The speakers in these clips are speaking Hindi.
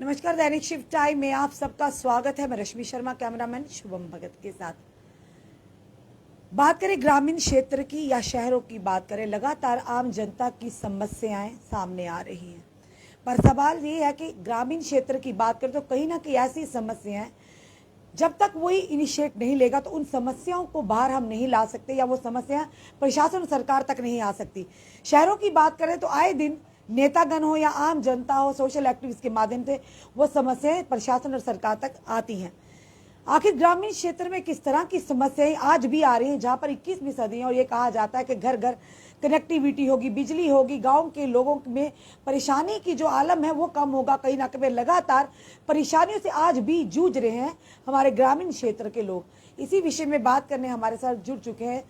नमस्कार, दैनिक शिफ्ट टाइम में आप सबका स्वागत है। मैं रश्मि शर्मा, कैमरामैन शुभम भगत के साथ। बात करें ग्रामीण क्षेत्र की या शहरों की बात करें, लगातार आम जनता की समस्याएं सामने आ रही हैं। पर सवाल ये है कि ग्रामीण क्षेत्र की बात करें तो कहीं ना कहीं ऐसी समस्याएं जब तक वही इनिशिएट नहीं लेगा तो उन समस्याओं को बाहर हम नहीं ला सकते, या वो समस्या प्रशासन सरकार तक नहीं आ सकती। शहरों की बात करें तो आए दिन नेतागण हो या आम जनता हो, सोशल एक्टिविस्ट के माध्यम से वो समस्याएं प्रशासन और सरकार तक आती हैं। आखिर ग्रामीण क्षेत्र में किस तरह की समस्याएं आज भी आ रही हैं, जहां पर 21वीं सदी है और ये कहा जाता है कि घर घर कनेक्टिविटी होगी, बिजली होगी, गांव के लोगों में परेशानी की जो आलम है वो कम होगा। कहीं ना कहीं लगातार परेशानियों से आज भी जूझ रहे हैं हमारे ग्रामीण क्षेत्र के लोग। इसी विषय में बात करने हमारे साथ जुड़ चुके हैं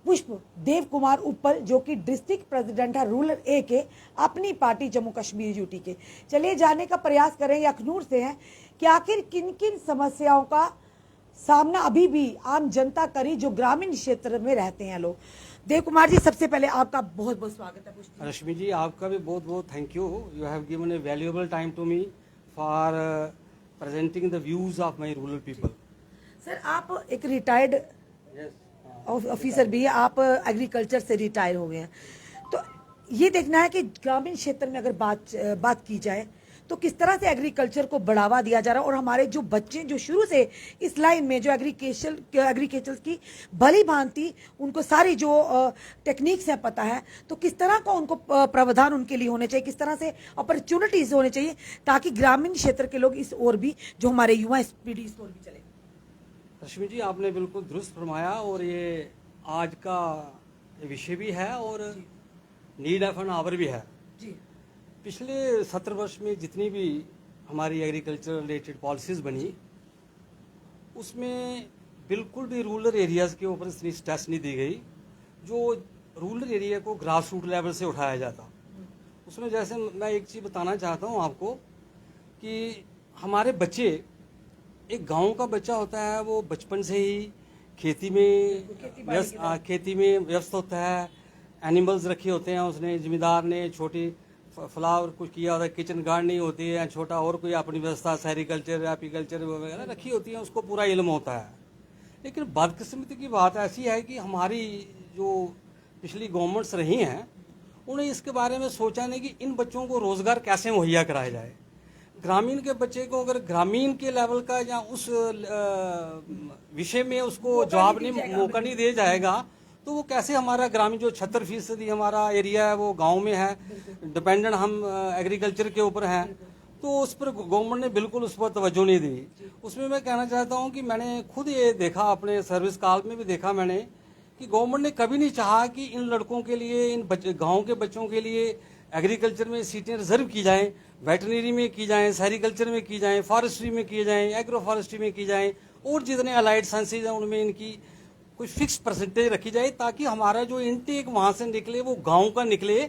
पुष्प देव कुमार ऊपर, जो कि डिस्ट्रिक्ट प्रेसिडेंट है रूरल ए के, अपनी पार्टी जम्मू कश्मीर यूटी के। चलिए जानने का प्रयास करेंगे, अखनूर से हैं, कि आखिर किन किन समस्याओं का सामना अभी भी आम जनता करी जो ग्रामीण क्षेत्र में रहते हैं लोग। देव कुमार जी, सबसे पहले आपका बहुत बहुत स्वागत है। पुष्प रश्मि जी, आपका भी बहुत बहुत thank you. You have given a valuable time to me for presenting the views of my rural people. Sir, आप एक रिटायर्ड ऑफिसर भी है, आप एग्रीकल्चर से रिटायर हो गए हैं, तो ये देखना है कि ग्रामीण क्षेत्र में अगर बात की जाए तो किस तरह से एग्रीकल्चर को बढ़ावा दिया जा रहा है, और हमारे जो बच्चे जो शुरू से इस लाइन में जो एग्रीकल्चर की भली भांति उनको सारी जो टेक्निक्स है पता है, तो किस तरह का उनको प्रावधान उनके लिए होने चाहिए, किस तरह से अपॉर्चुनिटीज होने चाहिए ताकि ग्रामीण क्षेत्र के लोग इस ओर भी, जो हमारे युवा पीढ़ी इस ओर भी चले। रश्मि जी, आपने बिल्कुल दुरुस्त फरमाया, और ये आज का विषय भी है और नीड ऑफ एन आवर भी है जी। पिछले 70 वर्ष में जितनी भी हमारी एग्रीकल्चर रिलेटेड पॉलिसीज बनी, उसमें बिल्कुल भी रूरल एरियाज़ के ऊपर इतनी स्ट्रेस नहीं दी गई जो रूरल एरिया को ग्रास रूट लेवल से उठाया जाता। उसमें जैसे मैं एक चीज़ बताना चाहता हूँ आपको कि हमारे बच्चे, एक गांव का बच्चा होता है, वो बचपन से ही खेती में व्यस्त होता है। एनिमल्स रखे होते हैं उसने, जिम्मेदार ने छोटी फ्लावर कुछ किया होता है, किचन गार्डनिंग होती है, छोटा और कोई अपनी व्यवस्था सेरिकल्चर एपीकल्चर वगैरह रखी होती है, उसको पूरा इल्म होता है। लेकिन बदकिस्मती की बात ऐसी है कि हमारी जो पिछली गवर्नमेंट्स रही हैं, उन्हें इसके बारे में सोचा नहीं कि इन बच्चों को रोज़गार कैसे मुहैया कराया जाए। ग्रामीण के बच्चे को अगर ग्रामीण के लेवल का या उस विषय में उसको जॉब नहीं, मौका नहीं दिया जाएगा, तो वो कैसे हमारा ग्रामीण जो 76% हमारा एरिया है वो गांव में है, डिपेंडेंट हम एग्रीकल्चर के ऊपर हैं, तो उस पर गवर्नमेंट ने बिल्कुल उस पर तवज्जो नहीं दी। उसमें मैं कहना चाहता हूं कि मैंने खुद ये देखा, अपने सर्विस काल में भी देखा मैंने, कि गवर्नमेंट ने कभी नहीं चाहा कि इन लड़कों के लिए, इन गाँव के बच्चों के लिए एग्रीकल्चर में सीटें रिजर्व की जाएँ, वेटनरी में की जाएँ, सेरिकल्चर में की जाएँ, फॉरेस्ट्री में की जाएँ, एग्रो फॉरेस्ट्री में की जाएँ, और जितने अलाइड साइंसेज हैं उनमें इनकी कोई फिक्स परसेंटेज रखी जाए, ताकि हमारा जो इनटेक वहाँ से निकले वो गांव का निकले,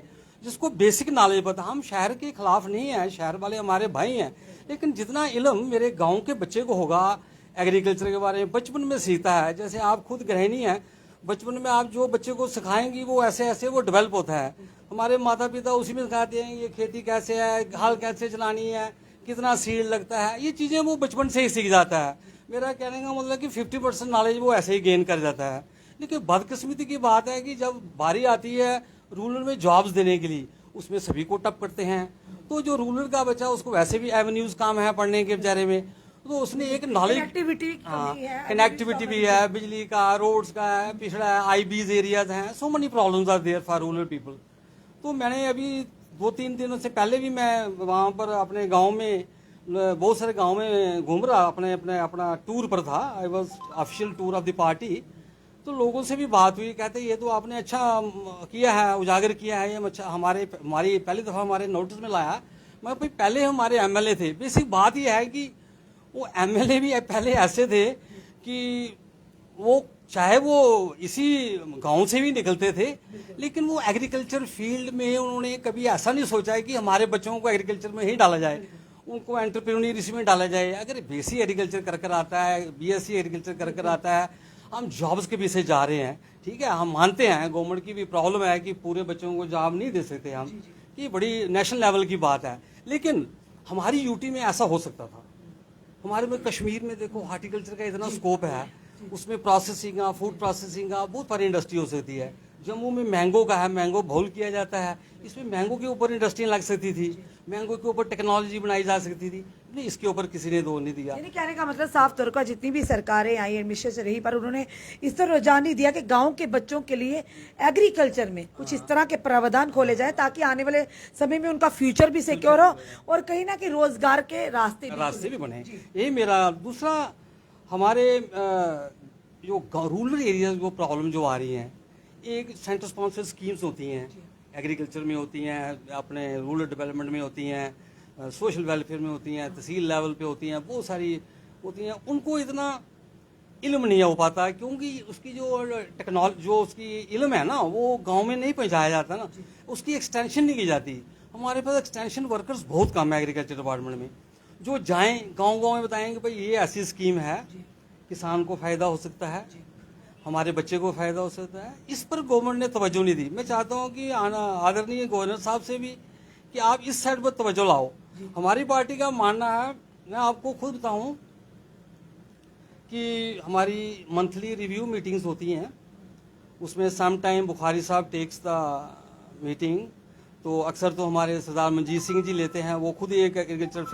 जिसको बेसिक नॉलेज पता। हम शहर के खिलाफ नहीं हैं, शहर वाले हमारे भाई हैं, लेकिन जितना इल्म मेरे गांव के बच्चे को होगा एग्रीकल्चर के बारे में, बचपन में सीखता है। जैसे आप खुद गृहिणी हैं, बचपन में आप जो बच्चे को सिखाएंगी वो ऐसे ऐसे वो डेवलप होता है। हमारे माता पिता उसी में सिखाते हैं ये खेती कैसे है, हल कैसे चलानी है, कितना सीड लगता है, ये चीज़ें वो बचपन से ही सीख जाता है। मेरा कहने का मतलब कि 50% नॉलेज वो ऐसे ही गेन कर जाता है। लेकिन बदकिस्मती की बात है कि जब बारी आती है रूरल में जॉब्स देने के लिए, उसमें सभी को टप करते हैं। तो जो रूरल का बच्चा, उसको वैसे भी एवेन्यूज काम है पढ़ने के बेचारे में, तो उसने एक नॉलेज, कनेक्टिविटी भी है, बिजली का, रोड्स का है, पिछड़ा है, आईबीज एरियाज हैं, so many problems are there for rural people. तो मैंने अभी 2-3 दिनों से पहले भी मैं वहाँ पर अपने गाँव में, बहुत सारे गांव में घूम रहा, अपना टूर पर था। I was official tour of the party. तो लोगों से भी बात हुई, कहते ये तो आपने अच्छा किया है, उजागर किया है, ये अच्छा हमारी पहली दफ़ा हमारे नोटिस में लाया। मैं भाई पहले हमारे एमएलए थे। बेसिक बात यह है कि वो एमएलए भी पहले ऐसे थे कि वो चाहे वो इसी गांव से भी निकलते थे, लेकिन वो एग्रीकल्चर फील्ड में उन्होंने कभी ऐसा नहीं सोचा है कि हमारे बच्चों को एग्रीकल्चर में ही डाला जाए, उनको एंटरप्रेन्योरशिप में डाला जाए। अगर बीएससी एग्रीकल्चर कर आता है, बीएससी एग्रीकल्चर कर आता है, हम जॉब्स के पीछे जा रहे हैं, ठीक है, हम मानते हैं गवर्नमेंट की भी प्रॉब्लम है कि पूरे बच्चों को जॉब नहीं दे सकते हम, ये बड़ी नेशनल लेवल की बात है। लेकिन हमारी यूटी में ऐसा हो सकता था। हमारे में कश्मीर में देखो हार्टिकल्चर का इतना स्कोप है, उसमें प्रोसेसिंग का, फूड प्रोसेसिंग का बहुत सारी इंडस्ट्री हो सकती है। जम्मू में मैंगो का है, मैंगो भोल किया जाता है, इसमें मैंगो के ऊपर इंडस्ट्री लग सकती थी, मैंगो के ऊपर टेक्नोलॉजी बनाई जा सकती थी, नहीं इसके ऊपर किसी ने दो नहीं दिया। यानी कहने का मतलब साफ तौर पर जितनी भी सरकारें आई एडमिशन से रही, पर उन्होंने इस तरह रुझान नहीं दिया कि गांव के बच्चों के लिए एग्रीकल्चर में कुछ इस तरह के प्रावधान खोले जाए ताकि आने वाले समय में उनका फ्यूचर भी सिक्योर हो और कहीं ना कहीं रोजगार के रास्ते भी बने। यही मेरा दूसरा, हमारे जो रूरल एरिया जो प्रॉब्लम जो आ रही हैं, एक सेंटर स्पॉन्सर्ड स्कीम्स होती हैं, एग्रीकल्चर में होती हैं, अपने रूरल डेवलपमेंट में होती हैं, सोशल वेलफेयर में होती हैं, तहसील लेवल पे होती हैं, बहुत सारी होती हैं। उनको इतना इल्म नहीं हो पाता क्योंकि उसकी जो टेक्नोलॉजी जो उसकी इल्म है ना, वो गांव में नहीं पहुंचाया जाता ना, उसकी एक्सटेंशन नहीं की जाती। हमारे पास एक्सटेंशन वर्कर्स बहुत कम है एग्रीकल्चर डिपार्टमेंट में, जो जाएं गांव-गांव में बताएं कि भाई ये ऐसी स्कीम है, किसान को फायदा हो सकता है, हमारे बच्चे को फायदा हो सकता है। इस पर गवर्नमेंट ने तवज्जो नहीं दी। मैं चाहता हूं कि आदरणीय गवर्नर साहब से भी कि आप इस साइड पर तवज्जो लाओ। हमारी पार्टी का मानना है, मैं आपको खुद बताऊं कि हमारी मंथली रिव्यू मीटिंग्स होती हैं, उसमें सम टाइम बुखारी साहब टेक्स द मीटिंग, तो अक्सर तो हमारे सरदार मंजीत सिंह जी लेते हैं। वो खुद एक एग्रीकल्चर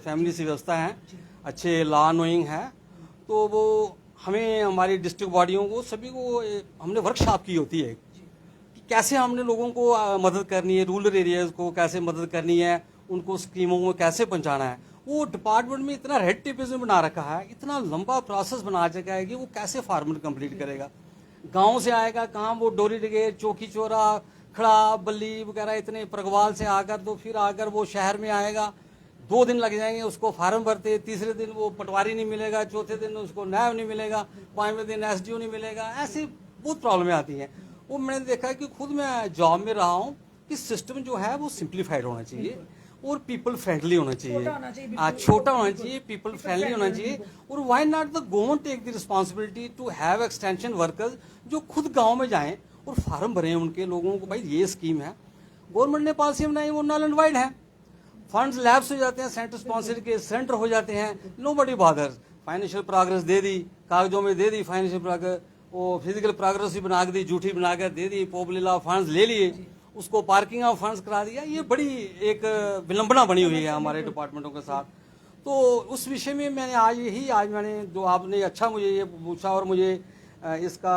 फैमिली से व्यवस्था है, अच्छे लॉ नोइंग है, तो वो हमें हमारी डिस्ट्रिक्ट बॉडियों को सभी को हमने वर्कशॉप की होती है कि कैसे हमने लोगों को मदद करनी है, रूरल एरियाज को कैसे मदद करनी है, उनको स्कीमों में कैसे पहुंचाना है। वो डिपार्टमेंट में इतना रेड टेपिज्म बना रखा है, इतना लंबा प्रोसेस बना चुका है कि वो कैसे फार्मर कंप्लीट करेगा। गांव से आएगा काम, वो डोरी डगेर, चौकी चौरा, खड़ा, बल्ली वगैरह इतने प्रगवाल से आकर, तो फिर आकर वो शहर में आएगा, 2 दिन लग जाएंगे उसको फार्म भरते, तीसरे दिन वो पटवारी नहीं मिलेगा, चौथे दिन उसको नायब नहीं मिलेगा, 5वें दिन एसडीओ नहीं मिलेगा। ऐसी बहुत प्रॉब्लमें आती हैं। वो मैंने देखा कि खुद मैं जॉब में रहा हूँ कि सिस्टम जो है वो सिंप्लीफाइड होना चाहिए और पीपल फ्रेंडली होना चाहिए, छोटा होना चाहिए, पीपल फ्रेंडली होना चाहिए। और why not the government take the responsibility to have extension workers जो खुद गाँव में जाएं और फार्म भरें उनके लोगों को, भाई ये स्कीम है, गवर्नमेंट ने पॉलिसी बनाई, वो नल एंड वाइड है, फंड्स लैब्स हो जाते हैं, सेंटर स्पॉन्सर के सेंटर हो जाते हैं, नोबडी बॉदर्स। फाइनेंशियल प्रोग्रेस दे दी, कागजों में दे दी फाइनेंशियल प्रोग्रेस, वो फिजिकल प्रोग्रेस भी बना दी, झूठी बनाकर दे दी, पॉपुलर फंड्स ले लिए, उसको पार्किंग ऑफ फंड्स करा दिया। ये बड़ी एक विलंबना बनी हुई है हमारे डिपार्टमेंटों के साथ। तो उस विषय में मैंने आज मैंने जो आपने अच्छा मुझे ये पूछा, और मुझे इसका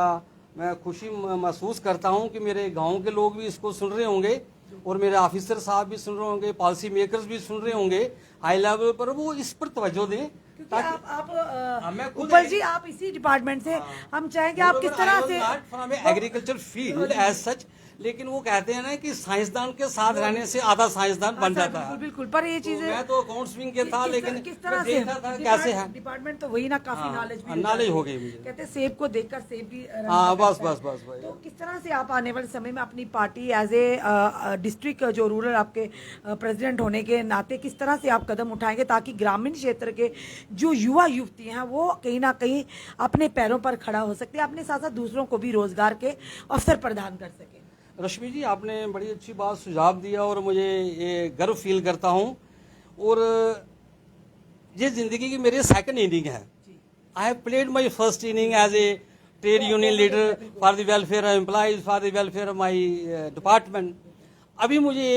मैं खुशी महसूस करता हूँ कि मेरे गाँव के लोग भी इसको सुन रहे होंगे और मेरे ऑफिसर साहब भी सुन रहे होंगे, पॉलिसी मेकर्स भी सुन रहे होंगे हाई लेवल पर, वो इस पर तवज्जो दें। आप उपल जी, आप इसी डिपार्टमेंट से, हम चाहेंगे आप किस तरह से एग्रीकल्चर फील्ड एज सच, लेकिन वो कहते हैं ना कि साइंसदान के साथ रहने से आधा साइंसदान बन जाता है। बिल्कुल, पर ये चीजें मैं तो अकाउंट्स विंग के था, लेकिन किस तरह से कैसे है डिपार्टमेंट तो वही ना, काफी नॉलेज हो गई मुझे। कहते हैं सेब को देखकर सेब भी, हाँ बस बस बस भाई। तो किस तरह से आप आने वाले समय में अपनी पार्टी एज ए डिस्ट्रिक्ट जो रूरल आपके प्रेसिडेंट होने के नाते किस तरह से आप कदम उठाएंगे ताकि ग्रामीण क्षेत्र के जो युवा युवती हैं वो कहीं ना कहीं अपने पैरों पर खड़ा हो सकते हैं, अपने साथ साथ दूसरों को भी रोजगार के अवसर प्रदान कर सके। रश्मि जी, आपने बड़ी अच्छी बात सुझाव दिया और मुझे ये गर्व फील करता हूँ। और ये जिंदगी की मेरी सेकंड इनिंग है। I have played my first inning as a trade union leader for the welfare of employees, for the welfare of my department. अभी मुझे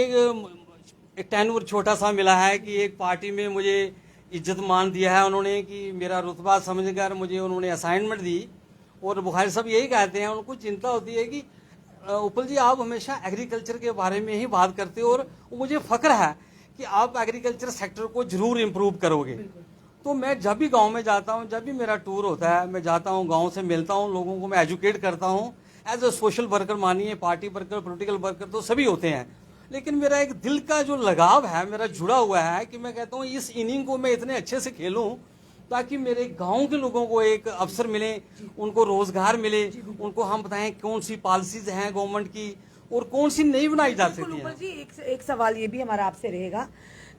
एक टेन्योर छोटा सा मिला है कि एक पार्टी में मुझे इज्जत मान दिया है उन्होंने, कि मेरा रुतबा समझकर मुझे उन्होंने असाइनमेंट दी। और बुखारी साहब यही कहते हैं, उनको चिंता होती है कि उपल जी आप हमेशा एग्रीकल्चर के बारे में ही बात करते हो, और मुझे फख्र है कि आप एग्रीकल्चर सेक्टर को जरूर इम्प्रूव करोगे। तो मैं जब भी गांव में जाता हूं, जब भी मेरा टूर होता है, मैं जाता हूं, गांव से मिलता हूं, लोगों को मैं एजुकेट करता हूं एज ए सोशल वर्कर। मानिए पार्टी वर्कर, पॉलिटिकल वर्कर तो सभी होते हैं, लेकिन मेरा एक दिल का जो लगाव है, मेरा जुड़ा हुआ है कि मैं कहता हूँ इस इनिंग को मैं इतने अच्छे से खेलूं ताकि मेरे गांव के लोगों को एक अवसर मिले, उनको रोजगार मिले, उनको हम बताएं कौन सी पॉलिसीज हैं गवर्नमेंट की और कौन सी नहीं बनाई जा सकती है। जी एक सवाल ये भी हमारा आपसे रहेगा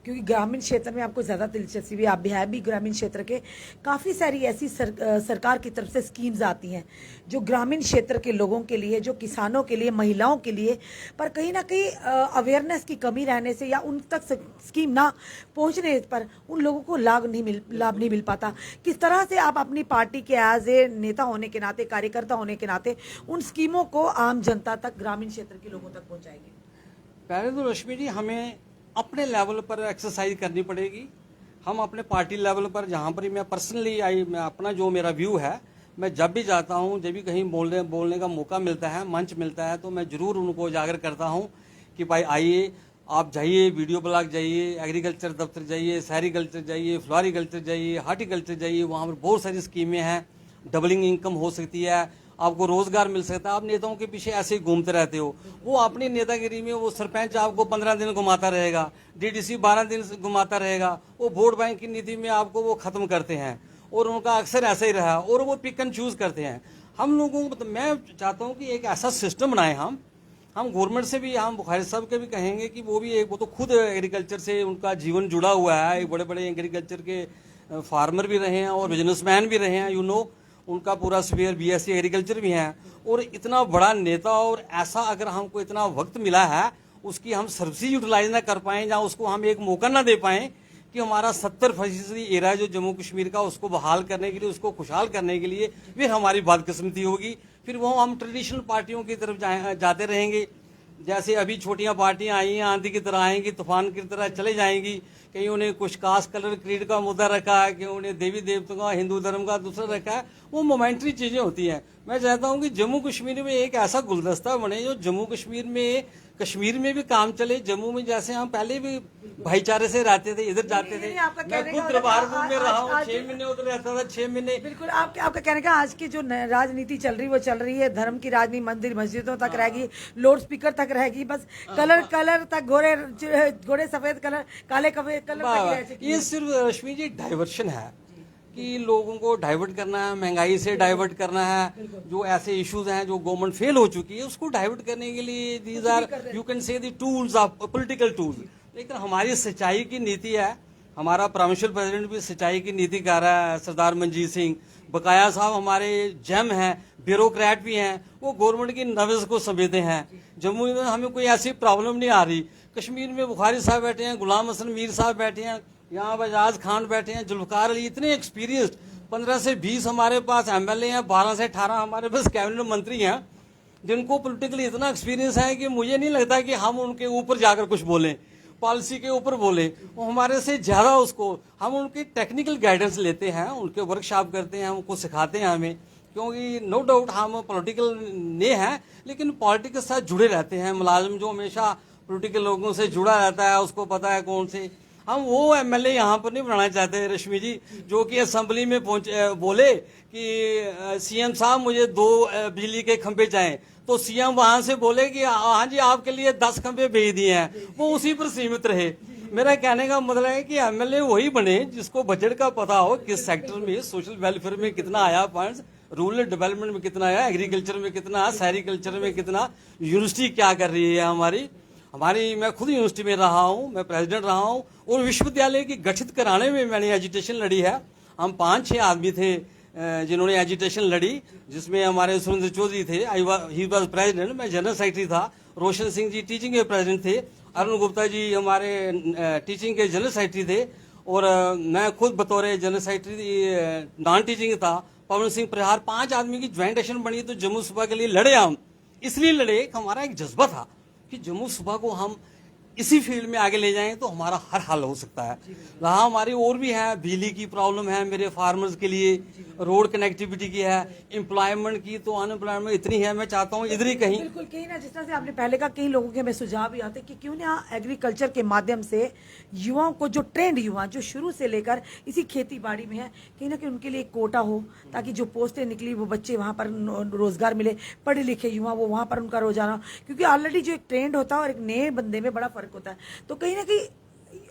क्योंकि ग्रामीण क्षेत्र में आपको ज़्यादा दिलचस्पी भी, आप भी है भी ग्रामीण क्षेत्र के। काफ़ी सारी ऐसी सरकार की तरफ से स्कीम्स आती हैं जो ग्रामीण क्षेत्र के लोगों के लिए, जो किसानों के लिए, महिलाओं के लिए, पर कहीं ना कहीं अवेयरनेस की कमी रहने से या उन तक स्कीम ना पहुंचने पर उन लोगों को लाभ नहीं मिल पाता। किस तरह से आप अपनी पार्टी के एज ए नेता होने के नाते, कार्यकर्ता होने के नाते उन स्कीमों को आम जनता तक, ग्रामीण क्षेत्र के लोगों तक पहुंचाएंगे? पहले तो रश्मि जी हमें अपने लेवल पर एक्सरसाइज करनी पड़ेगी। हम अपने पार्टी लेवल पर, जहाँ पर मैं पर्सनली मैं अपना जो मेरा व्यू है, मैं जब भी जाता हूँ, जब भी कहीं बोलने का मौका मिलता है, मंच मिलता है, तो मैं जरूर उनको उजागर करता हूँ कि भाई आइए, आप जाइए, वीडियो ब्लॉग जाइए, एग्रीकल्चर दफ्तर जाइए, सेरिकल्चर जाइए, फ्लोरिकल्चर जाइए, हार्टिकल्चर जाइए, वहाँ पर बहुत सारी स्कीमें हैं। डबलिंग इनकम हो सकती है, आपको रोजगार मिल सकता है। आप नेताओं के पीछे ऐसे ही घूमते रहते हो, वो अपनी नेतागिरी में वो सरपंच आपको 15 दिन घुमाता रहेगा, डीडीसी 12 दिन घुमाता रहेगा, वो वोट बैंक की नीति में आपको वो खत्म करते हैं, और उनका अक्सर ऐसा ही रहा, और वो पिक एंड चूज करते हैं। हम लोगों को, मैं चाहता हूँ कि एक ऐसा सिस्टम बनाए हम गवर्नमेंट से भी, हम बुखारी साहब के भी कहेंगे कि वो भी वो तो खुद एग्रीकल्चर से उनका जीवन जुड़ा हुआ है, एक बड़े बड़े एग्रीकल्चर के फार्मर भी रहे हैं और बिजनेसमैन भी रहे हैं, उनका पूरा स्फीयर बीएससी एग्रीकल्चर भी हैं, और इतना बड़ा नेता, और ऐसा अगर हमको इतना वक्त मिला है उसकी हम सर्विस यूटिलाइज ना कर पाएं, या उसको हम एक मौका ना दे पाएं कि हमारा 70% एरिया जो जम्मू कश्मीर का, उसको बहाल करने के लिए, उसको खुशहाल करने के लिए फिर हमारी बदकिस्मती होगी। फिर वो हम ट्रेडिशनल पार्टियों की तरफ जाते रहेंगे। जैसे अभी छोटियां पार्टियां आई हैं, आंधी की तरह आएंगी, तूफान की तरह चले जाएंगी। कहीं उन्हें कुछ कास्ट कलर क्रीड का मुद्दा रखा है, कि उन्हें देवी देवताओं का, हिंदू धर्म का दूसरा रखा है। वो मोमेंट्री चीजें होती हैं। मैं चाहता हूं कि जम्मू कश्मीर में एक ऐसा गुलदस्ता बने जो जम्मू कश्मीर में भी काम चले। जम्मू में जैसे हम पहले भी भाईचारे से रहते थे, इधर जाते थे, मैं खुद दरबार में रहा हूँ, 6 महीने उधर रहता था, 6 महीने। बिल्कुल, आपका कहने का आज की जो राजनीति चल रही, वो चल रही है धर्म की राजनीति, मंदिर मस्जिदों तक रहेगी, लाउड स्पीकर तक रहेगी, बस कलर तक, घोड़े सफेद कलर, काले कलर। ये सिर्फ रश्मि जी डाइवर्शन है, कि लोगों को डाइवर्ट करना है, महंगाई से डाइवर्ट करना है, जो ऐसे इश्यूज हैं जो गवर्नमेंट फेल हो चुकी है, उसको डाइवर्ट करने के लिए these are, you can say the tools of political tools. लेकिन हमारी सच्चाई की नीति है, हमारा प्रोविंशियल प्रेसिडेंट भी सच्चाई की नीति कर रहा है, सरदार मंजीत सिंह बकाया साहब हमारे जेम हैं, ब्यूरोक्रेट भी हैं, वो गवर्नमेंट की नब्ज को समेटते हैं। जम्मू में हमें कोई ऐसी प्रॉब्लम नहीं आ रही। कश्मीर में बुखारी साहब बैठे हैं, गुलाम हसन मीर साहब बैठे हैं, यहाँ बजाज खान बैठे हैं, जुल्फकार अली, इतने एक्सपीरियंस्ड, 15 से 20 हमारे पास एमएलए हैं, 12 से 18 हमारे पास कैबिनेट मंत्री हैं, जिनको पॉलिटिकली इतना एक्सपीरियंस है कि मुझे नहीं लगता कि हम उनके ऊपर जाकर कुछ बोलें, पॉलिसी के ऊपर बोले। वो हमारे से ज्यादा उसको, हम उनकी टेक्निकल गाइडेंस लेते हैं, उनके वर्कशॉप करते हैं, उनको सिखाते हैं हमें, क्योंकि नो डाउट हम पॉलिटिकल ने हैं, लेकिन पॉलिटिक्स के साथ जुड़े रहते हैं। मुलाजिम जो हमेशा पॉलिटिकल लोगों से जुड़ा रहता है, उसको पता है कौन से। हम वो एमएलए यहाँ पर नहीं बनाना चाहते रश्मि जी, जो कि असेंबली में बोले कि सीएम साहब मुझे 2 बिजली के खंभे चाहिए, तो सीएम वहां से बोले कि हाँ जी आपके लिए 10 खंभे भेज दिए हैं, वो उसी पर सीमित रहे। मेरा कहने का मतलब है कि एमएलए वही बने जिसको बजट का पता हो, किस सेक्टर में, सोशल वेलफेयर में कितना आया फंड्स, रूरल डेवलपमेंट में कितना आया, एग्रीकल्चर में कितना, सेरिकल्चर में कितना, यूनिवर्सिटी क्या कर रही है हमारी। मैं खुद यूनिवर्सिटी में रहा हूँ, मैं प्रेसिडेंट रहा हूँ, और विश्वविद्यालय की गठित कराने में मैंने एजुटेशन लड़ी है। हम 5-6 आदमी थे जिन्होंने एजुटेशन लड़ी, जिसमें हमारे सुरेंद्र चौधरी थे, ही वाज प्रेसिडेंट, मैं जनरल सेक्रेटरी था, रोशन सिंह जी टीचिंग के प्रेसिडेंट थे, अरुण गुप्ता जी हमारे टीचिंग के जनरल सेक्रेटरी थे, और मैं खुद बतौर जनरल सेक्रेटरी नॉन टीचिंग था, पवन सिंह प्रहार। 5 आदमी की ज्वाइंट एक्शन बनी, तो जम्मू सूबा के लिए लड़े हम। इसलिए लड़े, हमारा एक जज्बा था कि जम्मू सूबा को हम इसी फील्ड में आगे ले जाएं तो हमारा हर हाल हो सकता है। वहाँ हमारी और भी है, बिजली की प्रॉब्लम है मेरे फार्मर्स के लिए, रोड कनेक्टिविटी की है, एम्प्लॉयमेंट की, तो अनएम्प्लॉयमेंट इतनी है। मैं चाहता हूँ इधर ही कहीं, बिल्कुल कहीं ना, जिस तरह से आपने पहले कहा, कई लोगों के हमें सुझाव भी आते कि क्यों ना एग्रीकल्चर के माध्यम से युवाओं को, जो ट्रेंड युवा जो शुरू से लेकर इसी खेती बाड़ी में है, कहीं ना कहीं उनके लिए एक कोटा हो, ताकि जो पोस्टें निकली वो बच्चे वहाँ पर रोजगार मिले, पढ़े लिखे युवा वो वहाँ पर उनका रोजाना, क्योंकि ऑलरेडी जो एक ट्रेंड होता है और एक नए बंदे में बड़ा फर्क होता है। तो कहीं ना कहीं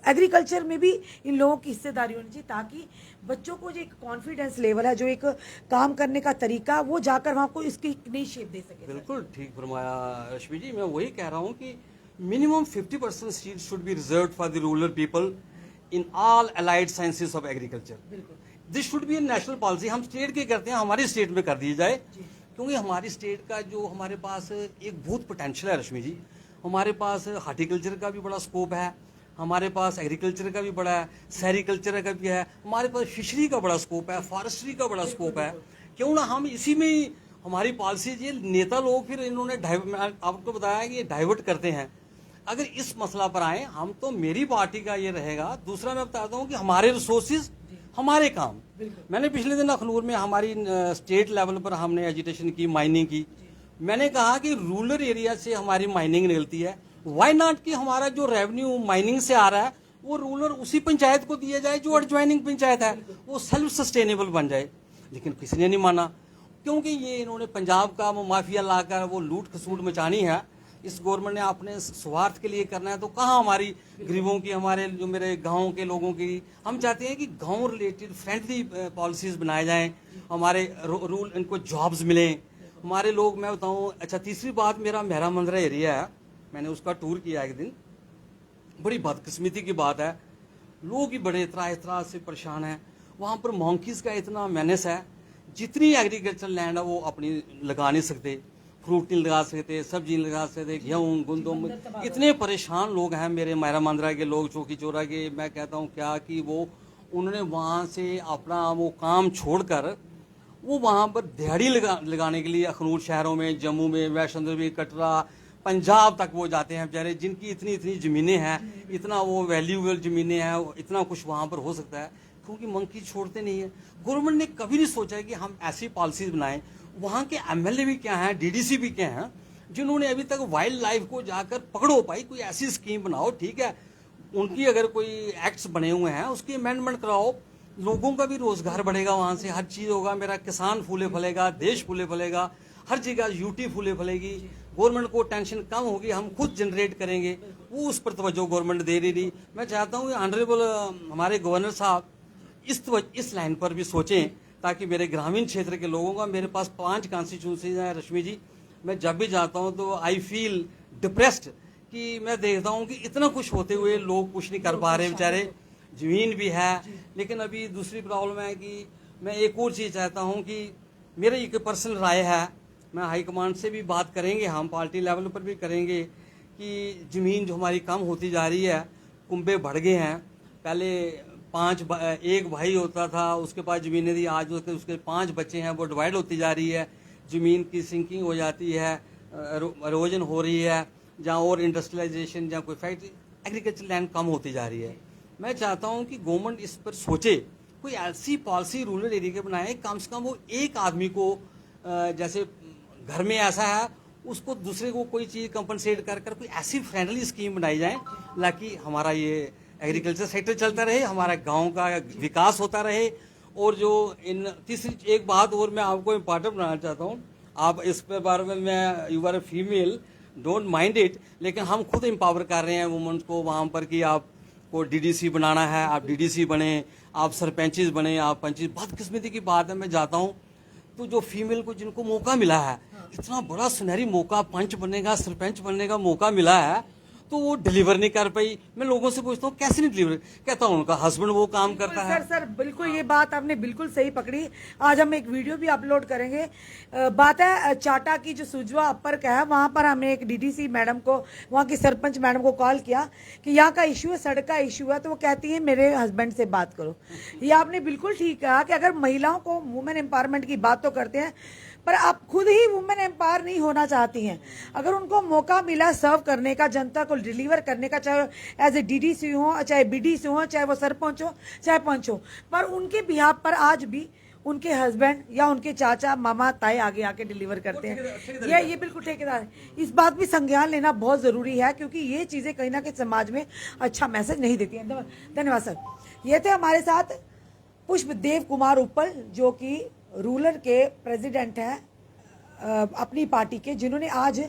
एग्रीकल्चर में भी इन लोगों की हिस्सेदारी होनी चाहिए, ताकि बच्चों को जो एक कॉन्फिडेंस लेवल है, जो एक काम करने का तरीका, वो जाकर वहाँ को इसकी नई शेप दे सके। बिल्कुल ठीक फरमाया रश्मि जी। मैं वही कह रहा हूँ कि minimum 50% seats should be reserved for the rural people in all allied sciences of agriculture. This should be a national policy. हम स्टेट की करते हैं, हमारी स्टेट में कर दी जाए, क्योंकि हमारी स्टेट का जो हमारे पास एक बहुत पोटेंशियल है रश्मि जी. हमारे पास हार्टिकल्चर का भी बड़ा स्कोप है, हमारे पास एग्रीकल्चर का भी बड़ा है, सेरिकल्चर का भी है, हमारे पास फिशरी का बड़ा स्कोप है, फॉरेस्ट्री का बड़ा स्कोप है. क्यों ना हम इसी में ही हमारी पॉलिसी, ये नेता लोग फिर इन्होंने आपको बताया कि ये डाइवर्ट करते हैं. अगर इस मसला पर आए हम, तो मेरी पार्टी का ये रहेगा. दूसरा मैं बताता हूँ कि हमारे रिसोर्सेज हमारे काम. मैंने पिछले दिन अखनूर में हमारी स्टेट लेवल पर हमने एजिटेशन की, माइनिंग की. मैंने कहा कि रूरल एरिया से हमारी माइनिंग निकलती है, वाई नॉट कि हमारा जो रेवेन्यू माइनिंग से आ रहा है वो रूरल उसी पंचायत को दिया जाए जो एडजॉइनिंग पंचायत है, वो सेल्फ सस्टेनेबल बन जाए. लेकिन किसी ने नहीं माना, क्योंकि ये इन्होंने पंजाब का वो माफिया लाकर वो लूट खसूट मचानी है. इस गवर्नमेंट ने अपने स्वार्थ के लिए करना है, तो कहाँ हमारी गरीबों की, हमारे जो मेरे गांव के लोगों की. हम चाहते हैं कि गांव रिलेटेड फ्रेंडली पॉलिसीज बनाए जाएं, हमारे रूल इनको जॉब्स मिलें, हमारे लोग. मैं बताऊं, अच्छा तीसरी बात, मेरा मेहरा मंदरा एरिया है, मैंने उसका टूर किया एक दिन. बड़ी बदकिस्मती की बात है, लोग ही बड़े इतरा से परेशान हैं. वहाँ पर मॉन्कीज का इतना मेनेस है, जितनी एग्रीकल्चर लैंड है वो अपनी लगा नहीं सकते, फ्रूट नहीं लगा सकते, सब्जी नहीं लगा सकते, गेहूँ गुंदम. इतने परेशान लोग हैं मेरे मेहरा मंदरा के लोग, चौकी चौरा के. मैं कहता हूँ क्या कि वो उन्होंने वहाँ से अपना वो काम छोड़कर वो वहाँ पर दिहाड़ी लगाने के लिए अखनूर शहरों में, जम्मू में, वैष्णो देवी, कटरा, पंजाब तक वो जाते हैं बेचारे, जिनकी इतनी इतनी ज़मीनें हैं, इतना वो वैल्यूएबल ज़मीनें हैं, इतना कुछ वहाँ पर हो सकता है, क्योंकि मंकी छोड़ते नहीं है. गवर्नमेंट ने कभी नहीं सोचा कि हम ऐसी पॉलिसीज बनाएं. वहाँ के एमएलए भी क्या हैं, डीडीसी भी क्या हैं, जिन्होंने अभी तक वाइल्ड लाइफ को जाकर पकड़ो पाई. कोई ऐसी स्कीम बनाओ, ठीक है, उनकी अगर कोई एक्ट्स बने हुए हैं उसकी अमेंडमेंट कराओ, लोगों का भी रोजगार बढ़ेगा, वहाँ से हर चीज़ होगा. मेरा किसान फूले फलेगा, देश फूले फलेगा, हर जगह यूटी फूले फलेगी. गवर्नमेंट को टेंशन कम होगी, हम खुद जनरेट करेंगे. वो उस पर तवज्जो गवर्नमेंट दे रही नहीं. मैं चाहता हूँ ऑनरेबल हमारे गवर्नर साहब इस लाइन पर भी सोचें, ताकि मेरे ग्रामीण क्षेत्र के लोगों का, मेरे पास 5 कॉन्स्टिट्यूंसीज हैं रश्मि जी. मैं जब भी जाता हूँ तो आई फील डिप्रेस्ड कि मैं देखता हूँ कि इतना कुछ होते हुए लोग कुछ नहीं कर पा रहे बेचारे. जमीन भी है, लेकिन अभी दूसरी प्रॉब्लम है कि मैं एक और चीज़ चाहता हूँ कि मेरी एक पर्सनल राय है, मैं हाईकमांड से भी बात करेंगे, हम पार्टी लेवल पर भी करेंगे, कि ज़मीन जो हमारी कम होती जा रही है, कुंबे बढ़ गए हैं. पहले एक भाई होता था, उसके पास ज़मीनें थी, आज उसके 5 बच्चे हैं, वो डिवाइड होती जा रही है. ज़मीन की सिंकिंग हो जाती है, एरोजन हो रही है, जहाँ और इंडस्ट्रियलाइजेशन, जहाँ कोई फैक्ट्री, एग्रीकल्चर लैंड कम होती जा रही है. मैं चाहता हूँ कि गवर्नमेंट इस पर सोचे, कोई ऐसी पॉलिसी रूरल एरिया के बनाए, कम से कम वो एक आदमी को, जैसे घर में ऐसा है, उसको दूसरे को कोई चीज़ कंपनसेट कर कोई ऐसी फ्रेंडली स्कीम बनाई जाए, ताकि हमारा ये एग्रीकल्चर सेक्टर चलता रहे, हमारा गांव का विकास होता रहे. और जो तीसरी एक बात और मैं आपको इम्पॉर्टेंट बनाना चाहता हूँ, आप इस पर बारे में, मैं you are a female, don't mind it, लेकिन हम खुद एम्पावर कर रहे हैं वुमेन्स को वहाँ पर कि आपको डीडीसी बनाना है, आप डीडीसी बने, आप सरपंचेस बने, आप पंचिस. बदकिस्मती की बात है, मैं जाता हूँ तो जो फीमेल को जिनको मौका मिला है, इतना बड़ा सुनहरी मौका, पंच बनने का, सरपंच बनने का मौका मिला है, तो वो डिलीवर नहीं कर पाई. मैं लोगों से पूछता हूँ कैसे नहीं डिलीवर, कहता हूँ उनका हस्बैंड वो काम करता है. सर बिल्कुल ये बात आपने बिल्कुल सही पकड़ी. आज हम एक वीडियो भी अपलोड करेंगे. बात है चाटा की, जो सुजवा अपर का है, वहां पर हमने एक डीडीसी मैडम को, वहां की सरपंच मैडम को कॉल किया कि यहाँ का इशू है, सड़क का इशू है, तो वो कहती है मेरे हस्बैंड से बात करो. ये आपने बिल्कुल ठीक कहा कि अगर महिलाओं को, वुमेन एम्पावरमेंट की बात तो करते हैं, पर आप खुद ही वुमेन एम्पावर नहीं होना चाहती हैं. अगर उनको मौका मिला सर्व करने का, जनता को डिलीवर करने का, चाहे एज ए डीडीसी हो, चाहे बीडीसी हो, चाहे वो सरपंच हो, चाहे पंच हो, पर उनके बिहाफ पर आज भी उनके हस्बैंड या उनके चाचा, मामा, ताए आगे आके डिलीवर करते हैं. ये बिल्कुल ठेकेदार है. इस बात भी संज्ञान लेना बहुत जरूरी है, क्योंकि ये चीजें कहीं ना कहीं समाज में अच्छा मैसेज नहीं देती हैं. धन्यवाद सर. ये थे हमारे साथ पुष्पदेव कुमार उपल, जो कि रूरल के प्रेसिडेंट हैं अपनी पार्टी के, जिन्होंने आज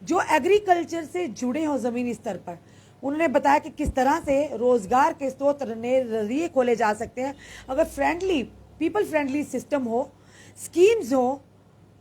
जो एग्रीकल्चर से जुड़े हो जमीनी स्तर पर, उन्होंने बताया कि किस तरह से रोजगार के स्रोत नए खोले जा सकते हैं अगर फ्रेंडली, पीपल फ्रेंडली सिस्टम हो, स्कीम्स हो,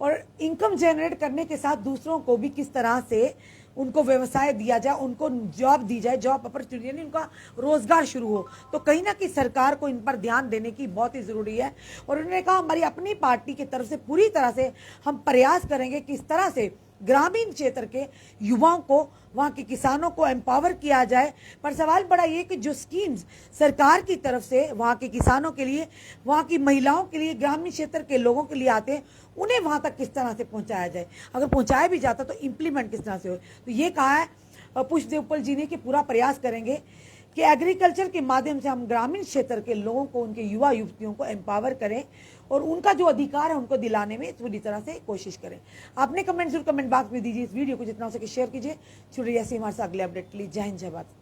और इनकम जनरेट करने के साथ दूसरों को भी किस तरह से उनको व्यवसाय दिया जाए, उनको जॉब दी जाए, जॉब अपॉर्चुनिटी यानी उनका रोजगार शुरू हो। तो कहीं ना कहीं सरकार को इन पर ध्यान देने की बहुत ही जरूरी है। और उन्होंने कहा हमारी अपनी पार्टी की तरफ से पूरी तरह से हम प्रयास करेंगे कि इस तरह से ग्रामीण क्षेत्र के युवाओं को, वहां के किसानों को एम्पावर किया जाए। पर सवाल बड़ा ये कि जो स्कीम्स सरकार की तरफ से वहां के किसानों के लिए, वहां की महिलाओं के लिए, ग्रामीण क्षेत्र के लोगों के लिए आते हैं, उन्हें वहां तक किस तरह से पहुंचाया जाए। अगर पहुंचाया भी जाता तो इम्प्लीमेंट किस तरह से हो। तो ये कहा है पुष्पदेव जी ने कि पूरा प्रयास करेंगे कि एग्रीकल्चर के माध्यम से हम ग्रामीण क्षेत्र के लोगों को, उनके युवा युवतियों को एम्पावर करें और उनका जो अधिकार है उनको दिलाने में पूरी तरह से कोशिश करें। आपने कमेंट जरूर कमेंट बॉक्स में दीजिए। इस वीडियो को जितना हो सके शेयर कीजिए। जुड़िए ऐसे हमारे साथ अगले अपडेट के लिए। जय हिंद, जय भारत।